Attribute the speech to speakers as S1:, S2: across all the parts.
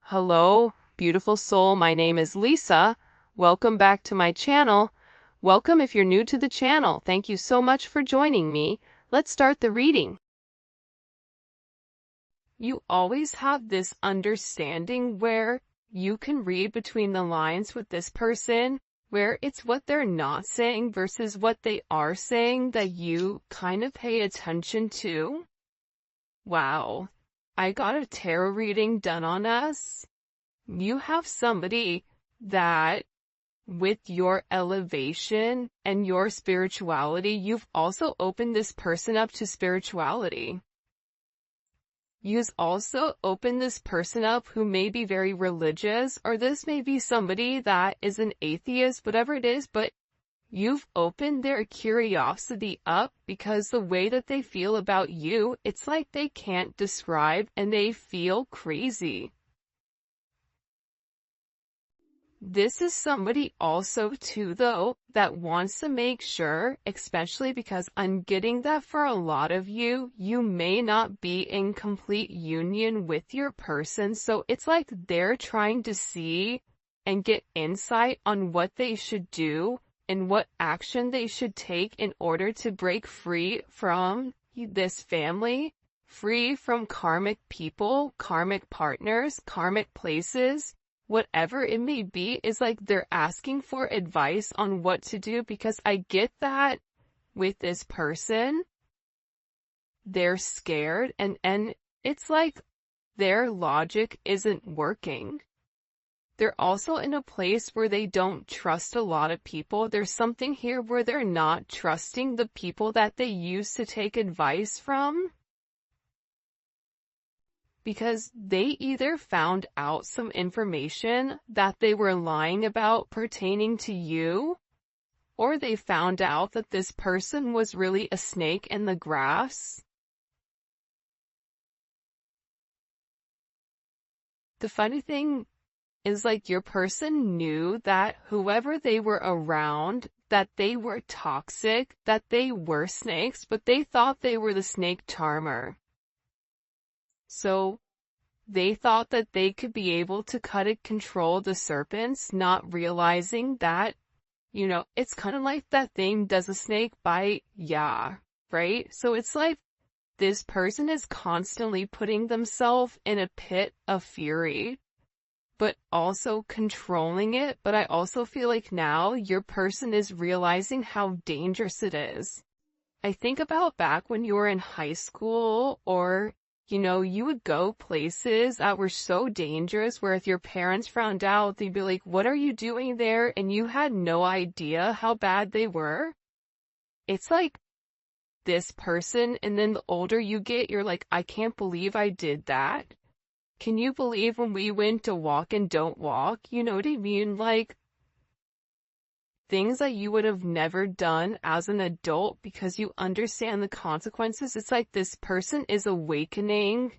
S1: Hello, beautiful soul. My name is Lisa. Welcome back to my channel. Welcome if you're new to the channel. Thank you so much for joining me. Let's start the reading. You always have this understanding where you can read between the lines with this person, where it's what they're not saying versus what they are saying that you kind of pay attention to. Wow. I got a tarot reading done on us. You have somebody that, with your elevation and your spirituality, you've also opened this person up to spirituality. You've also opened this person up who may be very religious, or this may be somebody that is an atheist, whatever it is, but you've opened their curiosity up because the way that they feel about you, it's like they can't describe and they feel crazy. This is somebody also too, though, that wants to make sure, especially because I'm getting that for a lot of you, you may not be in complete union with your person. So it's like they're trying to see and get insight on what they should do and what action they should take in order to break free from this family, free from karmic people, karmic partners, karmic places. Whatever it may be, is like they're asking for advice on what to do, because I get that with this person, they're scared and it's like their logic isn't working. They're also in a place where they don't trust a lot of people. There's something here where they're not trusting the people that they used to take advice from, because they either found out some information that they were lying about pertaining to you, or they found out that this person was really a snake in the grass. The funny thing is, like, your person knew that whoever they were around, that they were toxic, that they were snakes, but they thought they were the snake charmer. So they thought that they could be able to cut and control the serpents, not realizing that, it's kind of like that thing, does a snake bite? Yeah, right? So it's like this person is constantly putting themselves in a pit of fury, but also controlling it. But I also feel like now your person is realizing how dangerous it is. I think about back when you were in high school, or you would go places that were so dangerous where if your parents found out, they'd be like, what are you doing there? And you had no idea how bad they were. It's like this person, and then the older you get, you're like, I can't believe I did that. Can you believe when we went to walk and don't walk? You know what I mean? Like, things that you would have never done as an adult because you understand the consequences. It's like this person is awakening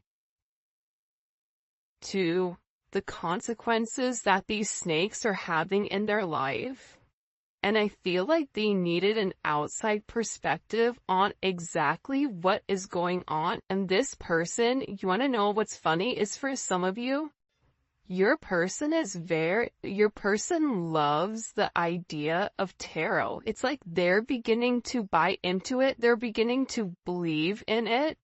S1: to the consequences that these snakes are having in their life. And I feel like they needed an outside perspective on exactly what is going on. And this person, you want to know what's funny, is for some of you, your person loves the idea of tarot. It's like they're beginning to buy into it. They're beginning to believe in it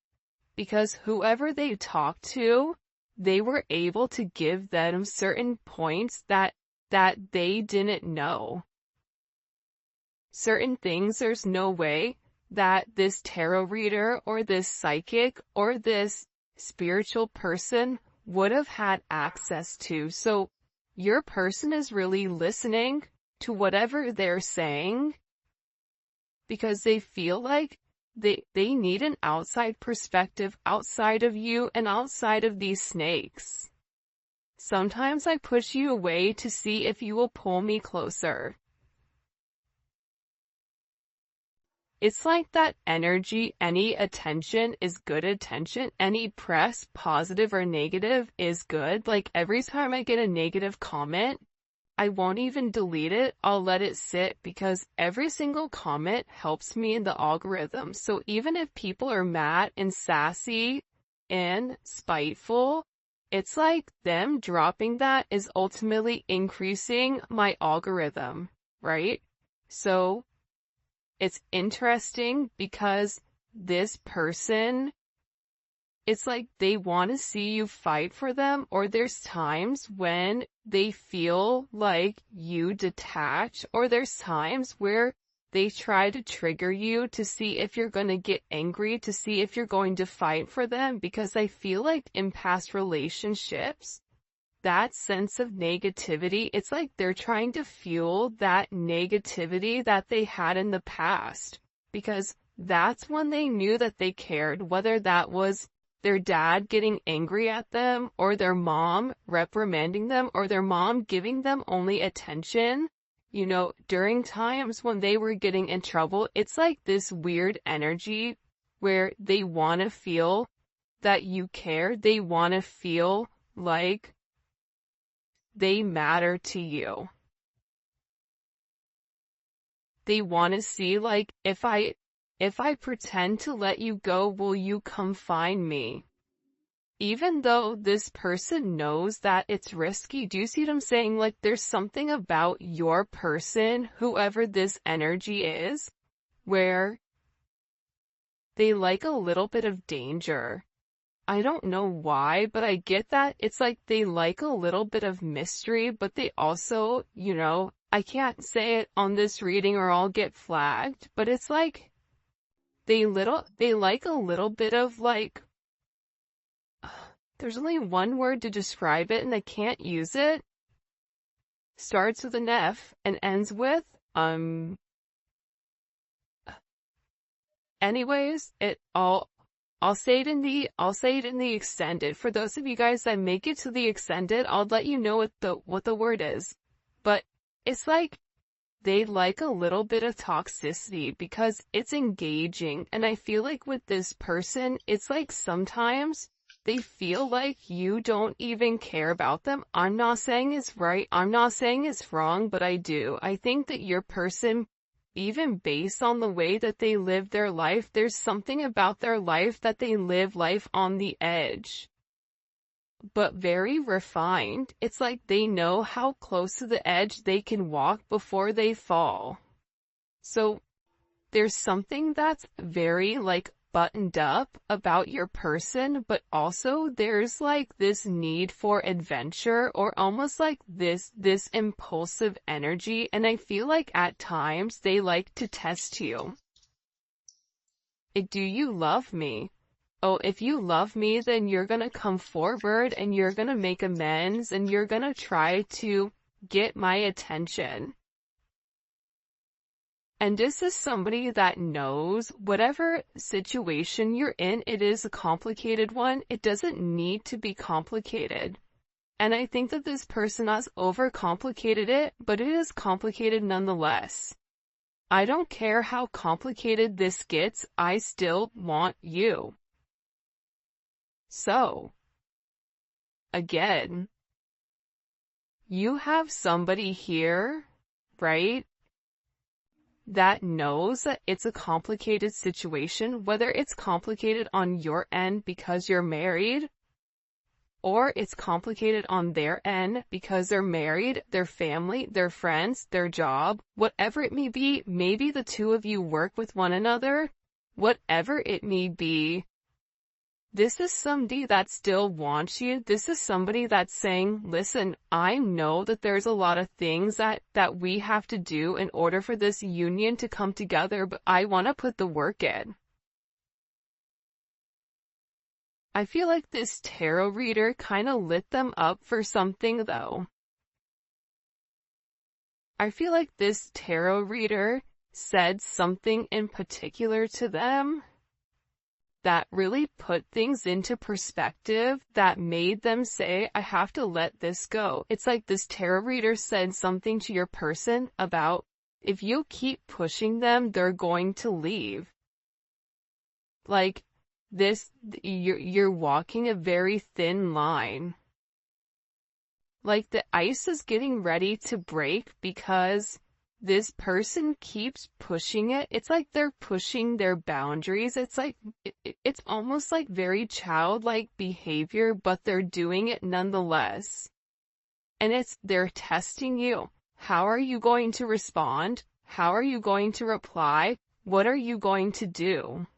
S1: because whoever they talk to, they were able to give them certain points that they didn't know. Certain things there's no way that this tarot reader or this psychic or this spiritual person would have had access to. So your person is really listening to whatever they're saying because they feel like they need an outside perspective outside of you and outside of these snakes. Sometimes I push you away to see if you will pull me closer. It's like that energy, any attention is good attention. Any press, positive or negative, is good. Like every time I get a negative comment, I won't even delete it. I'll let it sit because every single comment helps me in the algorithm. So even if people are mad and sassy and spiteful it's like them dropping that is ultimately increasing my algorithm, right? So it's interesting because this person, it's like they want to see you fight for them, or there's times when they feel like you detach, or there's times where they try to trigger you to see if you're going to get angry, to see if you're going to fight for them, because I feel like in past relationships, that sense of negativity, it's like they're trying to fuel that negativity that they had in the past, because that's when they knew that they cared, whether that was their dad getting angry at them, or their mom reprimanding them, or their mom giving them only attention. You know, during times when they were getting in trouble, it's like this weird energy where they want to feel that you care. They want to feel like they matter to you. They want to see, like, if I pretend to let you go, will you come find me? Even though this person knows that it's risky. Do you see what I'm saying? Like, there's something about your person, whoever this energy is, where they like a little bit of danger. I don't know why, but I get that. It's like they like a little bit of mystery, but they also, you know, I can't say it on this reading or I'll get flagged, but it's like they like a little bit of like, there's only one word to describe it and I can't use it. Starts with an F and ends with, anyways, I'll say it in the extended. For those of you guys that make it to the extended, I'll let you know what the word is. But it's like they like a little bit of toxicity because it's engaging. And I feel like with this person, it's like sometimes they feel like you don't even care about them. I'm not saying it's right. I'm not saying it's wrong, but I do. I think that your person, even based on the way that they live their life, there's something about their life that they live life on the edge, but very refined. It's like they know how close to the edge they can walk before they fall. So there's something that's very like buttoned up about your person, but also there's like this need for adventure, or almost like this impulsive energy, and I feel like at times they like to test you. Do you love me? Oh, if you love me, then you're gonna come forward and you're gonna make amends and you're gonna try to get my attention. And this is somebody that knows whatever situation you're in, it is a complicated one. It doesn't need to be complicated. And I think that this person has overcomplicated it, but it is complicated nonetheless. I don't care how complicated this gets, I still want you. So, again, you have somebody here, right, that knows that it's a complicated situation, whether it's complicated on your end because you're married, or it's complicated on their end because they're married, their family, their friends, their job, whatever it may be. Maybe the two of you work with one another, whatever it may be. This is somebody that still wants you. This is somebody that's saying, listen, I know that there's a lot of things that we have to do in order for this union to come together, but I want to put the work in. I feel like this tarot reader kind of lit them up for something though. I feel like this tarot reader said something in particular to them that really put things into perspective, that made them say, I have to let this go. It's like this tarot reader said something to your person about, if you keep pushing them, they're going to leave. Like, you're walking a very thin line. Like the ice is getting ready to break because this person keeps pushing it. It's like they're pushing their boundaries. It's like, it's almost like very childlike behavior, but they're doing it nonetheless. And they're testing you. How are you going to respond? How are you going to reply? What are you going to do?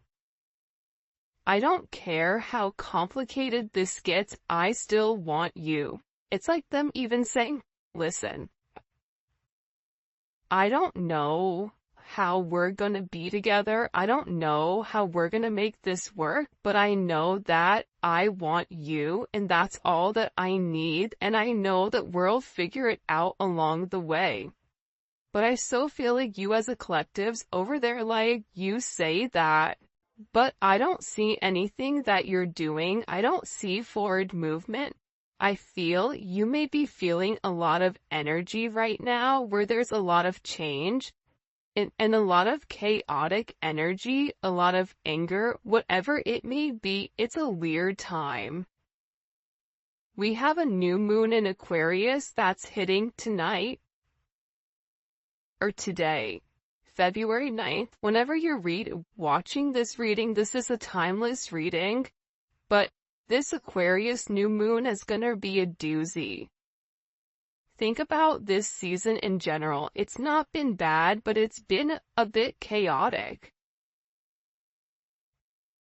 S1: I don't care how complicated this gets, I still want you. It's like them even saying, listen, I don't know how we're gonna be together. I don't know how we're gonna make this work, but I know that I want you, and that's all that I need, and I know that we'll figure it out along the way. But I so feel like you as a collective's over there, like, you say that, but I don't see anything that you're doing. I don't see forward movement. I feel you may be feeling a lot of energy right now where there's a lot of change and a lot of chaotic energy, a lot of anger, whatever it may be. It's a weird time. We have a new moon in Aquarius that's hitting tonight or today, February 9th. Whenever you're watching this reading, this is a timeless reading, but this Aquarius new moon is gonna be a doozy. Think about this season in general. It's not been bad, but it's been a bit chaotic.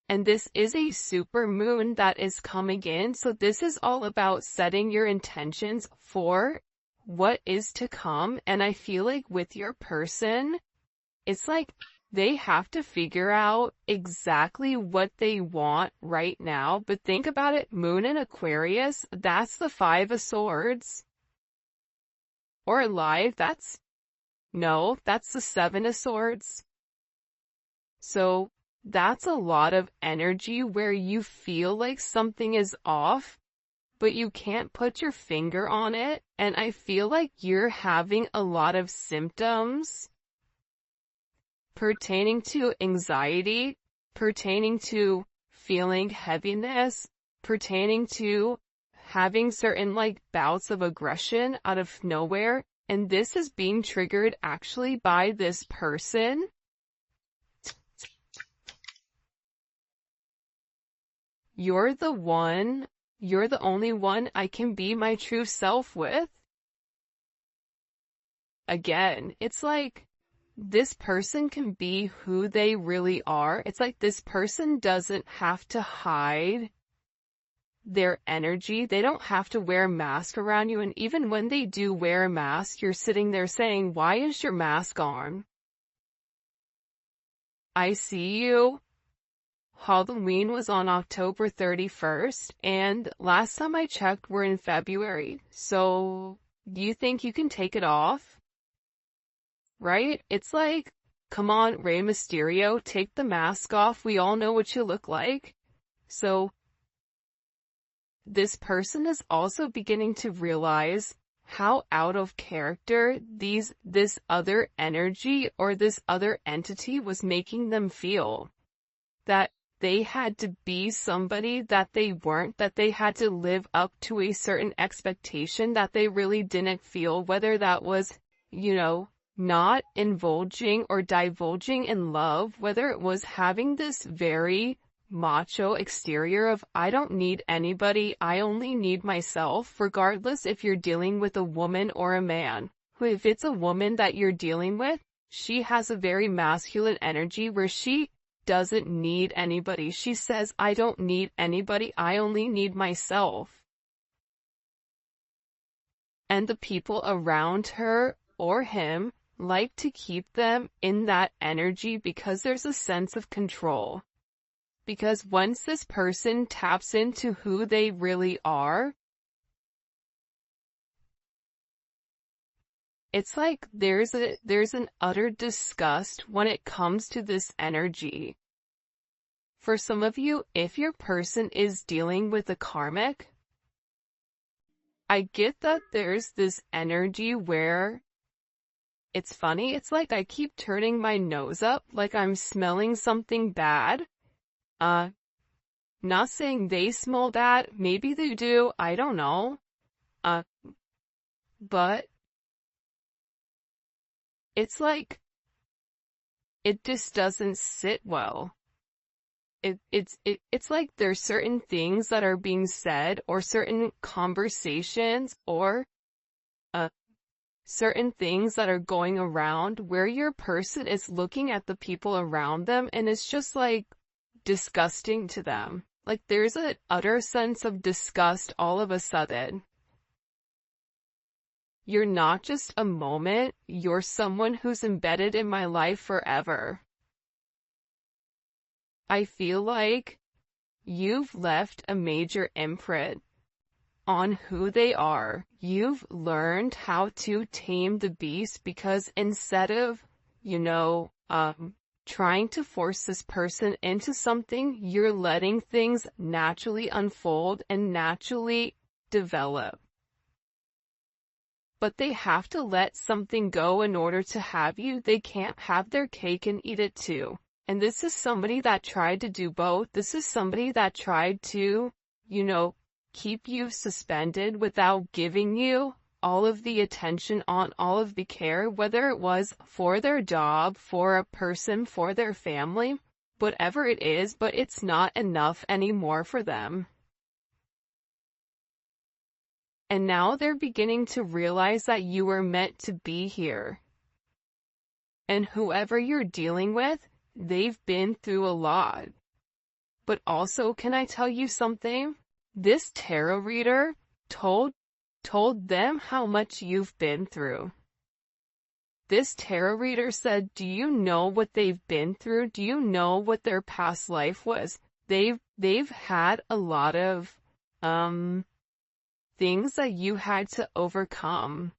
S1: And this is a super moon that is coming in, so this is all about setting your intentions for what is to come. And I feel like with your person, it's like they have to figure out exactly what they want right now. But think about it, moon in Aquarius, that's the 5 of Swords. Or life, that's the 7 of Swords. So that's a lot of energy where you feel like something is off, but you can't put your finger on it. And I feel like you're having a lot of symptoms pertaining to anxiety, pertaining to feeling heaviness, pertaining to having certain like bouts of aggression out of nowhere. And this is being triggered actually by this person. You're the only one I can be my true self with. Again, it's like this person can be who they really are. It's like this person doesn't have to hide their energy. They don't have to wear a mask around you. And even when they do wear a mask, you're sitting there saying, why is your mask on? I see you. Halloween was on October 31st, and last time I checked, we're in February. So, do you think you can take it off? Right? It's like, come on, Rey Mysterio, take the mask off. We all know what you look like. So, this person is also beginning to realize how out of character this other energy or this other entity was making them feel. That they had to be somebody that they weren't, that they had to live up to a certain expectation that they really didn't feel, whether that was, not indulging or divulging in love, whether it was having this very macho exterior of, I don't need anybody, I only need myself, regardless if you're dealing with a woman or a man. If it's a woman that you're dealing with, she has a very masculine energy where she doesn't need anybody. She says, I don't need anybody, I only need myself. And the people around her or him like to keep them in that energy because there's a sense of control. Because once this person taps into who they really are, it's like there's an utter disgust when it comes to this energy. For some of you, if your person is dealing with a karmic, I get that there's this energy where it's funny. It's like I keep turning my nose up like I'm smelling something bad. Not saying they smell bad. Maybe they do. I don't know. But it's like, it just doesn't sit well. It's like there's certain things that are being said, or certain conversations, or certain things that are going around where your person is looking at the people around them and it's just like disgusting to them. Like there's an utter sense of disgust all of a sudden. You're not just a moment, you're someone who's embedded in my life forever. I feel like you've left a major imprint on who they are. You've learned how to tame the beast, because instead of, trying to force this person into something, you're letting things naturally unfold and naturally develop. But they have to let something go in order to have you. They can't have their cake and eat it too. And this is somebody that tried to do both. This is somebody that tried to, keep you suspended without giving you all of the attention, on all of the care, whether it was for their job, for a person, for their family, whatever it is, but it's not enough anymore for them. And now they're beginning to realize that you were meant to be here. And whoever you're dealing with, they've been through a lot. But also, can I tell you something? This tarot reader told them how much you've been through. This tarot reader said, do you know what they've been through? Do you know what their past life was? They've had a lot of things that you had to overcome.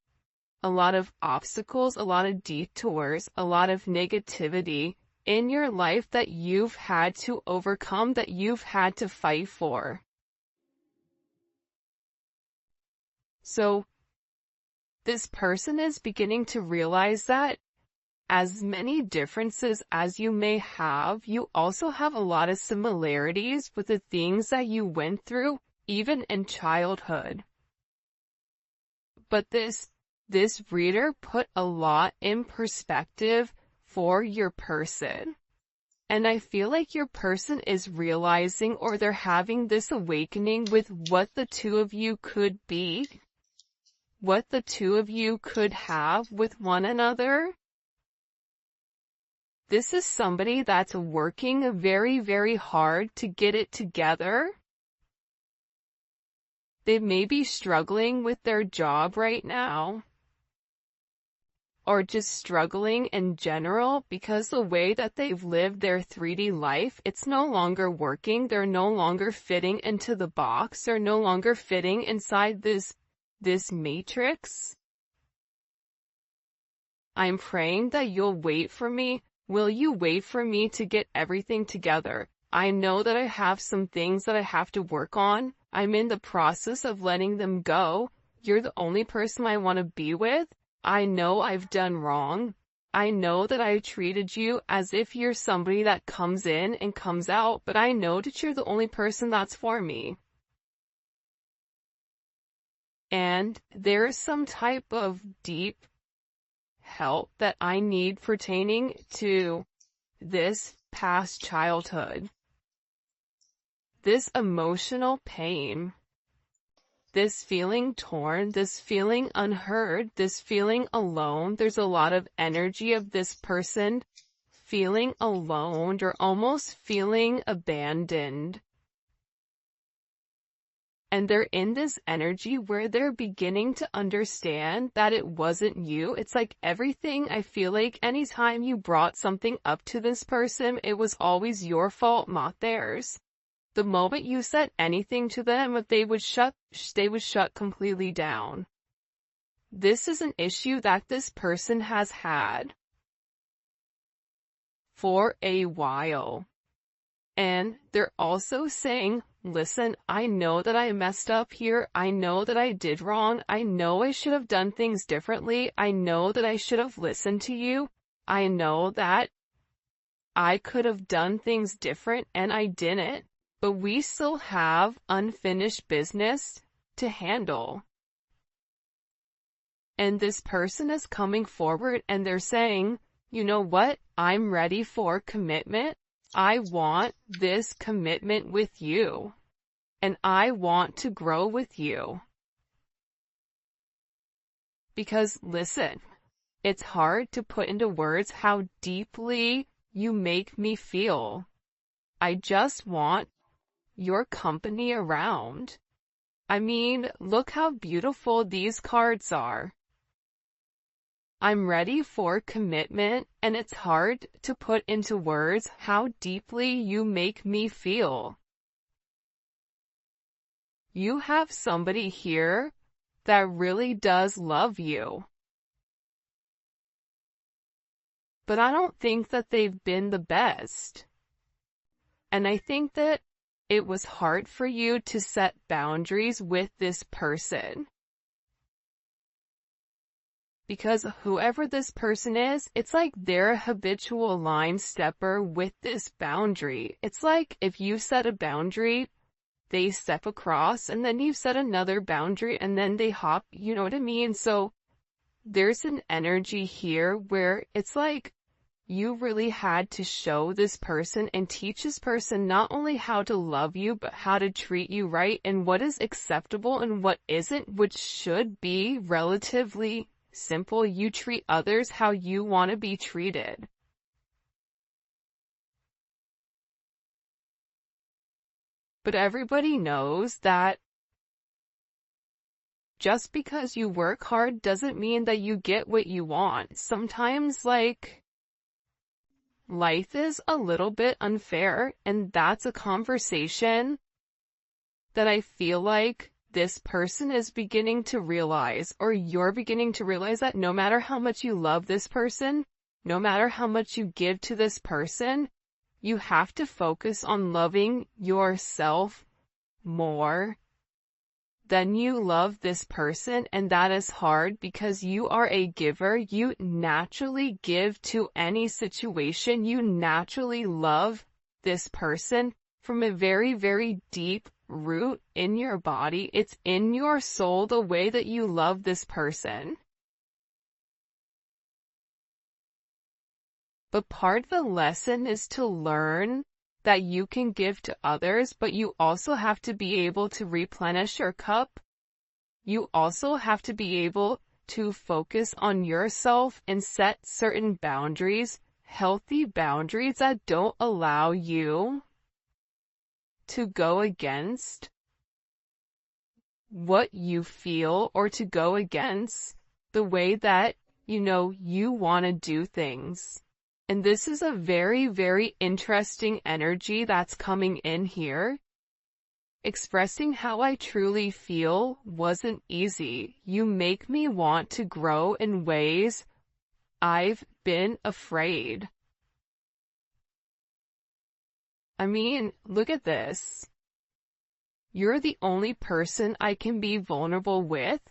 S1: A lot of obstacles, a lot of detours, a lot of negativity in your life that you've had to overcome, that you've had to fight for. So, this person is beginning to realize that as many differences as you may have, you also have a lot of similarities with the things that you went through, even in childhood. But this reader put a lot in perspective for your person. And I feel like your person is realizing, or they're having this awakening with what the two of you could be, what the two of you could have with one another. This is somebody that's working very, very hard to get it together. They may be struggling with their job right now, or just struggling in general, because the way that they've lived their 3D life, it's no longer working. They're no longer fitting into the box. They're no longer fitting inside this matrix. I'm praying that you'll wait for me. Will you wait for me to get everything together? I know that I have some things that I have to work on. I'm in the process of letting them go. You're the only person I want to be with. I know I've done wrong. I know that I treated you as if you're somebody that comes in and comes out, but I know that you're the only person that's for me. And there's some type of deep help that I need pertaining to this past childhood. This emotional pain. This feeling torn, this feeling unheard, this feeling alone. There's a lot of energy of this person feeling alone, or almost feeling abandoned. And they're in this energy where they're beginning to understand that it wasn't you. It's like everything, I feel like anytime you brought something up to this person, it was always your fault, not theirs. The moment you said anything to them, they would shut completely down. This is an issue that this person has had for a while. And they're also saying, listen, I know that I messed up here. I know that I did wrong. I know I should have done things differently. I know that I should have listened to you. I know that I could have done things different and I didn't. But we still have unfinished business to handle. And this person is coming forward and they're saying, you know what? I'm ready for commitment. I want this commitment with you. And I want to grow with you. Because listen, it's hard to put into words how deeply you make me feel. I just want your company around. I mean, look how beautiful these cards are. I'm ready for commitment, and it's hard to put into words how deeply you make me feel. You have somebody here that really does love you. But I don't think that they've been the best. And I think that it was hard for you to set boundaries with this person. Because whoever this person is, it's like they're a habitual line stepper with this boundary. It's like if you set a boundary, they step across, and then you set another boundary, and then they hop, you know what I mean? So there's an energy here where it's like you really had to show this person and teach this person not only how to love you, but how to treat you right, and what is acceptable and what isn't, which should be relatively simple. You treat others how you want to be treated. But everybody knows that just because you work hard doesn't mean that you get what you want. Sometimes, like, life is a little bit unfair, and that's a conversation that I feel like this person is beginning to realize, or you're beginning to realize, that no matter how much you love this person, no matter how much you give to this person, you have to focus on loving yourself more than you love this person. And that is hard because you are a giver. You naturally give to any situation. You naturally love this person from a very, very deep root in your body. It's in your soul, the way that you love this person. But part of the lesson is to learn that you can give to others, but you also have to be able to replenish your cup. You also have to be able to focus on yourself and set certain boundaries, healthy boundaries that don't allow you to go against what you feel, or to go against the way that, you want to do things. And this is a very, very interesting energy that's coming in here. Expressing how I truly feel wasn't easy. You make me want to grow in ways I've been afraid. I mean, look at this. You're the only person I can be vulnerable with,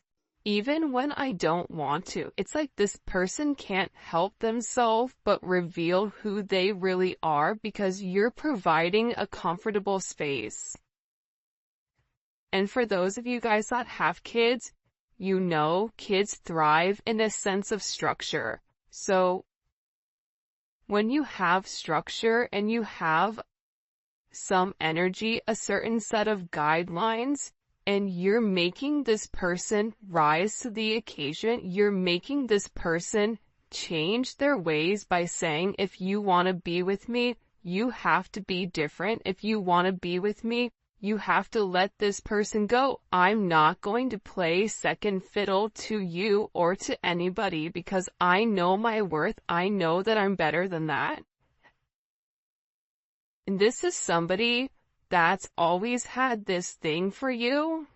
S1: even when I don't want to. It's like this person can't help themselves but reveal who they really are because you're providing a comfortable space. And for those of you guys that have kids, kids thrive in a sense of structure. So when you have structure and you have some energy, a certain set of guidelines, and you're making this person rise to the occasion, you're making this person change their ways by saying, if you want to be with me, you have to be different. If you want to be with me, you have to let this person go. I'm not going to play second fiddle to you or to anybody because I know my worth. I know that I'm better than that. And this is somebody that's always had this thing for you.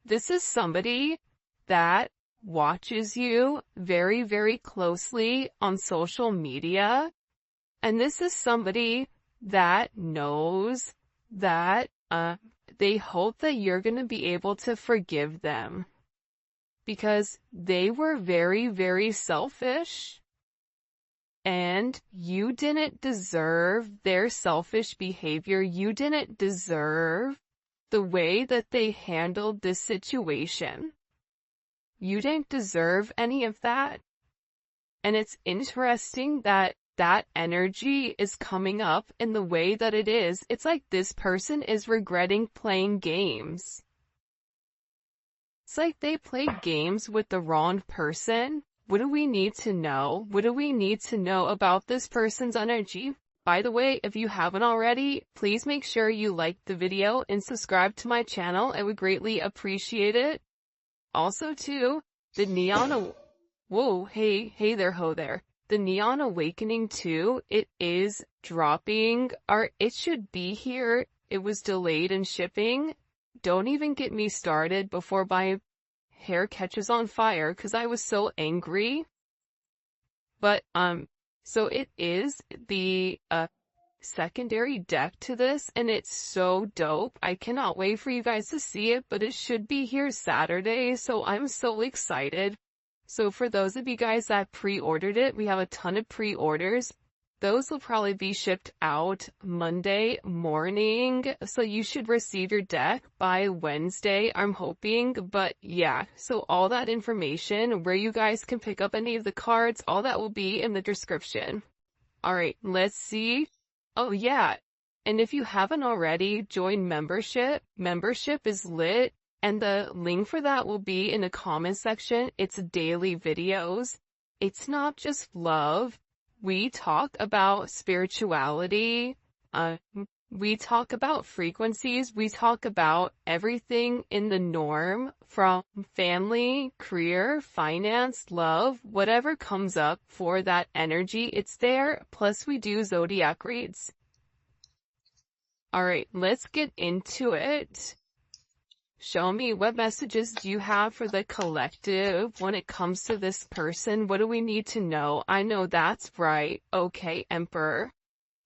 S1: This is somebody that watches you very, very closely on social media. And this is somebody that knows that they hope that you're going to be able to forgive them because they were very, very selfish. And you didn't deserve their selfish behavior. You didn't deserve the way that they handled this situation. You didn't deserve any of that. And it's interesting that that energy is coming up in the way that it is. It's like this person is regretting playing games. It's like they played games with the wrong person. What do we need to know? What do we need to know about this person's energy? By the way, if you haven't already, please make sure you like the video and subscribe to my channel. I would greatly appreciate it. Also, too, the Neon... Whoa, hey there, ho there. The Neon Awakening 2, it is dropping, or it should be here. It was delayed in shipping. Don't even get me started before my hair catches on fire, because I was so angry. But, so it is the, secondary deck to this, and it's so dope. I cannot wait for you guys to see it, but it should be here Saturday, so I'm so excited. So for those of you guys that pre-ordered it, we have a ton of pre-orders. Those will probably be shipped out Monday morning, so you should receive your deck by Wednesday, I'm hoping. But yeah, so all that information, where you guys can pick up any of the cards, all that will be in the description. Alright, let's see. Oh yeah, and if you haven't already, join membership. Membership is lit. And the link for that will be in the comment section. It's daily videos. It's not just love. We talk about spirituality. We talk about frequencies. We talk about everything in the norm, from family, career, finance, love, whatever comes up for that energy, it's there. Plus we do zodiac reads. Alright, let's get into it. Show me, what messages do you have for the collective when it comes to this person? What do we need to know? I know that's right. Okay, Emperor.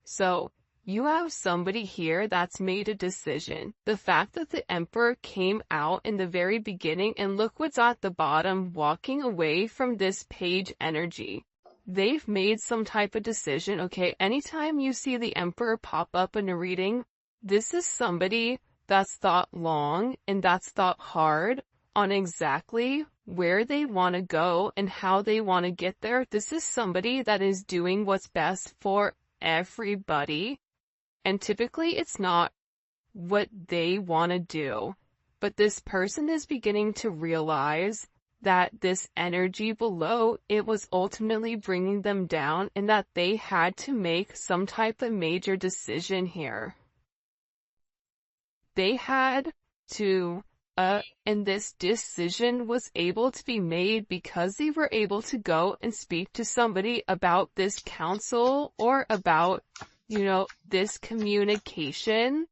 S1: So, you have somebody here that's made a decision. The fact that the Emperor came out in the very beginning, and look what's at the bottom, walking away from this page energy. They've made some type of decision, okay? Anytime you see the Emperor pop up in a reading, this is somebody that's thought long and that's thought hard on exactly where they want to go and how they want to get there. This is somebody that is doing what's best for everybody. And typically it's not what they want to do. But this person is beginning to realize that this energy below, it was ultimately bringing them down, and that they had to make some type of major decision here. They had to, and this decision was able to be made because they were able to go and speak to somebody about this counsel, or about, this communication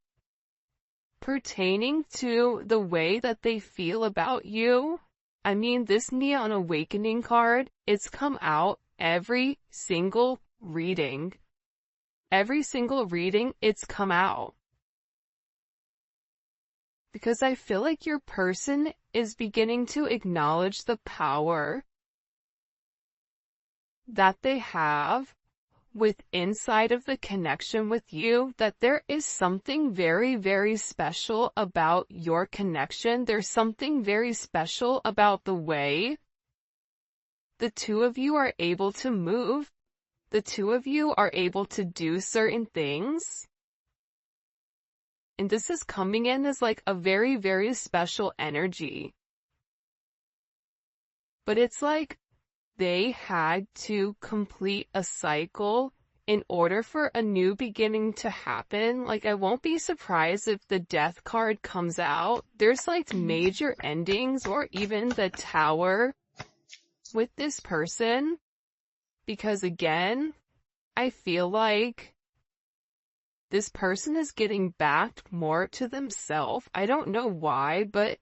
S1: pertaining to the way that they feel about you. I mean, this Neon Awakening card, it's come out every single reading. Every single reading, it's come out. Because I feel like your person is beginning to acknowledge the power that they have with inside of the connection with you, that there is something very, very special about your connection. There's something very special about the way the two of you are able to move. The two of you are able to do certain things. And this is coming in as like a very, very special energy. But it's like they had to complete a cycle in order for a new beginning to happen. Like, I won't be surprised if the Death card comes out. There's like major endings, or even the Tower with this person. Because again, I feel like this person is getting back more to themselves. I don't know why, but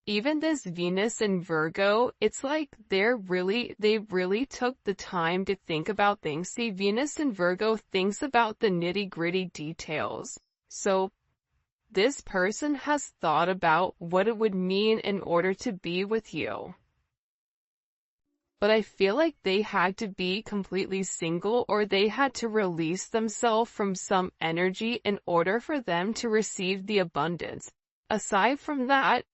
S1: even this Venus and Virgo, it's like they really took the time to think about things. See, Venus and Virgo thinks about the nitty-gritty details. So this person has thought about what it would mean in order to be with you. But I feel like they had to be completely single, or they had to release themselves from some energy in order for them to receive the abundance. Aside from that,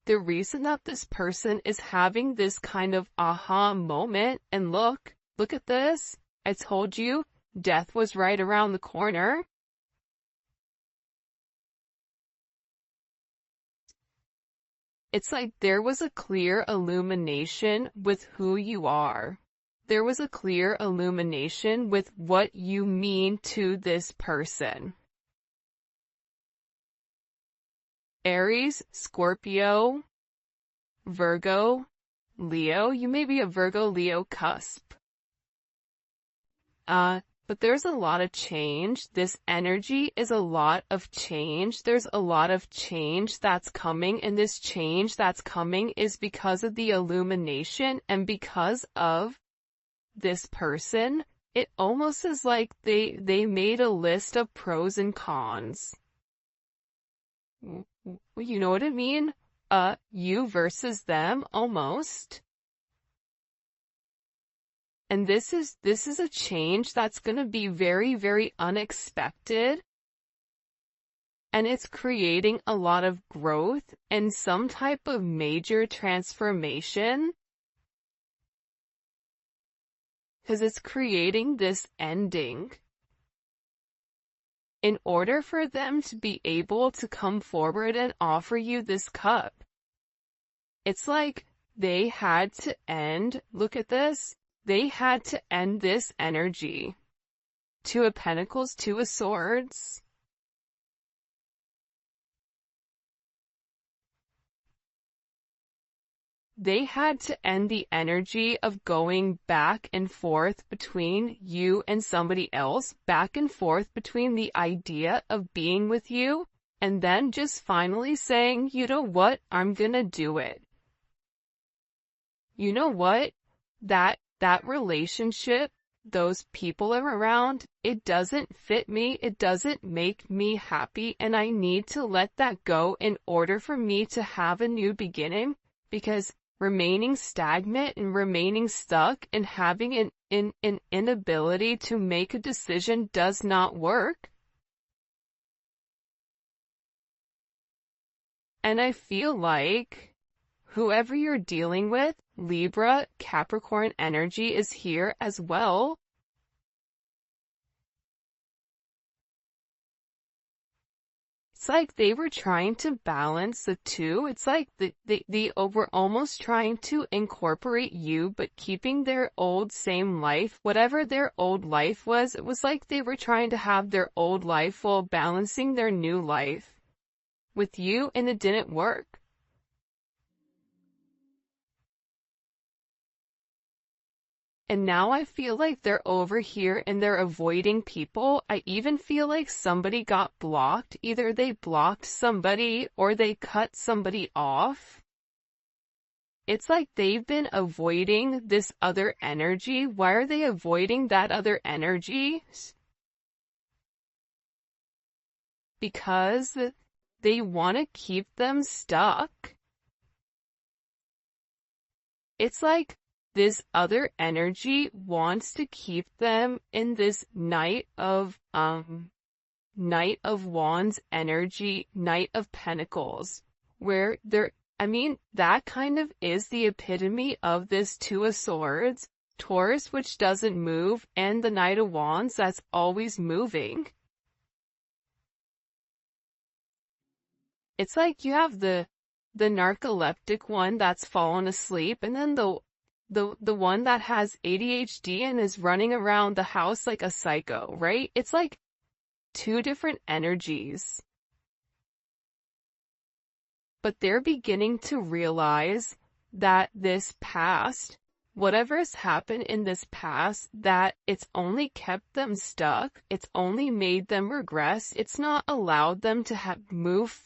S1: the reason that this person is having this kind of aha moment, and look at this. I told you, death was right around the corner. It's like there was a clear illumination with who you are. There was a clear illumination with what you mean to this person. Aries, Scorpio, Virgo, Leo. You may be a Virgo-Leo cusp. But there's a lot of change. This energy is a lot of change. There's a lot of change that's coming, and this change that's coming is because of the illumination and because of this person. It almost is like they made a list of pros and cons. You know what I mean? You versus them, almost. And this is a change that's going to be very, very unexpected. And it's creating a lot of growth and some type of major transformation. Because it's creating this ending. In order for them to be able to come forward and offer you this cup, it's like they had to end, look at this, they had to end this energy. Two of Pentacles, Two of Swords. They had to end the energy of going back and forth between you and somebody else, back and forth between the idea of being with you, and then just finally saying, you know what, I'm gonna do it. You know what? That relationship, those people are around, it doesn't fit me, it doesn't make me happy, and I need to let that go in order for me to have a new beginning, because remaining stagnant and remaining stuck and having an inability to make a decision does not work. And I feel like whoever you're dealing with, Libra, Capricorn energy is here as well. It's like they were trying to balance the two. It's like they were almost trying to incorporate you, but keeping their old same life, whatever their old life was. It was like they were trying to have their old life while balancing their new life with you, and it didn't work. And now I feel like they're over here and they're avoiding people. I even feel like somebody got blocked. Either they blocked somebody or they cut somebody off. It's like they've been avoiding this other energy. Why are they avoiding that other energy? Because they want to keep them stuck. It's like this other energy wants to keep them in this Knight of Wands energy, Knight of Pentacles, where that kind of is the epitome of this Two of Swords, Taurus, which doesn't move, and the Knight of Wands that's always moving. It's like you have the narcoleptic one that's fallen asleep, and then the one that has ADHD and is running around the house like a psycho, right? It's like two different energies. But they're beginning to realize that this past, whatever has happened in this past, that it's only kept them stuck, it's only made them regress, it's not allowed them to move forward.